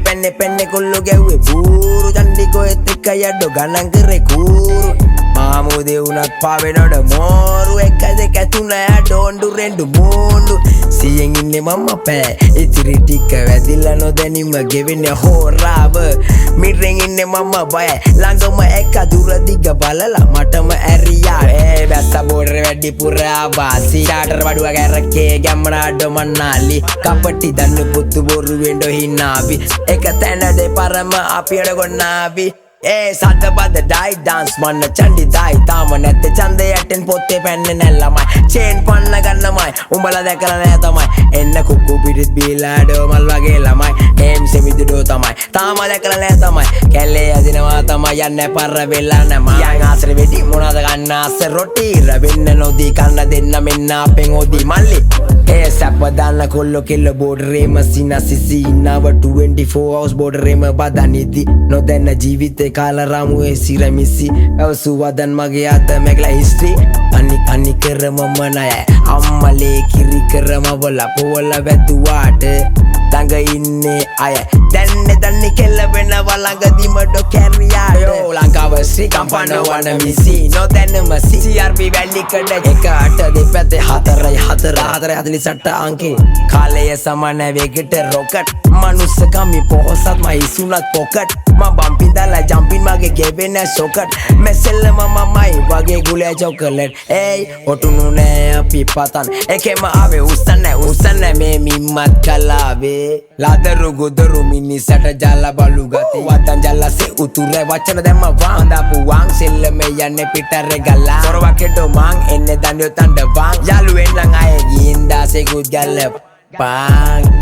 penne kollo ගැව්වේ බූරු චණ්ඩිකෝ එත් එක්ක යඩෝ ගණන් කරේ කූරු මාමුදේ උනත් පාවෙනොඩ මෝරු එක දෙක තුන ඩොන්ඩු රෙන්ඩු මූණ්ඩු සියෙන් ඉන්නේ මම පෑ ඉතිරි ටික වැදිලා නොදැනීම ගෙවෙන්නේ හොරාව මිරෙන් ඉන්නේ මම බය ළඟම එක දුර දිග බලලා මටම ඇරියා ඒ බැස්ස බෝඩරේ වැඩි පුරාවා සීටාටර් වඩුව ගැරකේ ගැම්මනාඩ මන්නාලි කපටි දන්න පුතු බොරු වෙන්ඩෝ හිනාවි එක තැන දෙපරම අපියට ගොන්නාවි ඒ සද්ද බද ඩයි ඩාන්ස් මන්න චණ්ඩි ඩයි තාම නැත්තේ ඡන්දේ යටෙන් පොත්තේ පැන්නේ නැල්ලමයි චේන් පන්න ගන්නමයි උඹලා දැකලා නෑ තමයි එන්න කුක්කු පිටිත් බීලාඩෝ මල් වගේ ළමයි එම් සෙමිදුඩෝ තමයි තාම දැකලා නෑ තමයි කැල්ලේ යදිනවා තමයි යන්නේ පර වෙලා නැම යන් ආසර වෙඩි මොනවද ගන්න ආස රොටි රවෙන්න නොදී කන්න දෙන්න මෙන්න අපෙන් ඔදී මල්ලි ඒ සැප දාන්න කොල්ලෝ කෙල්ල බෝඩරේම සිනසිසි නව 24 hours බෝඩරේම බදනිති නොදැන්න ජීවිතේ කාලරාමුවේ සිරමිසි අවසුවදන් මගේ අත මැගලා හිස්ට්‍රි අනි කරම මනය අම්මලේ කිරි කරම වල පොවල වැදුවාට දඟ ඉන්නේ අය දැන්නේ කෙල්ල වෙනවා ළඟදිම ඩො කැරියායෝ ලංකාව ශ්‍රී කම්පන වන මිසි නොදැන්නම CRP වැල්ලිකඩ එක අට දෙපැත්තේ 4 අංකේ කාලය සමාන වේගට රොකට් මනුස්ස කමි පොහොසත් මයි සුනත් පොකට් මම බම්පින් දාලා ජම්පින් මගේ ගෙවෙන ෂොකට් මෙසෙල්ලම මමයි වගේ ගුලේ චොකලට් ඒයි ඔටුනු නෑ අපි පතන් එකෙම ආවේ උස්සන්න මේ මිම්මත් කලාවේ ලාදරු ගොදරු මිනිසට ජල බලු ගති වතන් ජලසේ උතුරේ වචන දැම්ම වාන්දාපු වාන් සෙල්ලම යන්නේ පිටරේ ගලා සොරවකෙඩෝ මං එන්නේ දණ්ඩෝ තණ්ඩ වාන් යාළුවෙන් නම් අය ගින්දාසේ ගුත් ගල්ල පාන්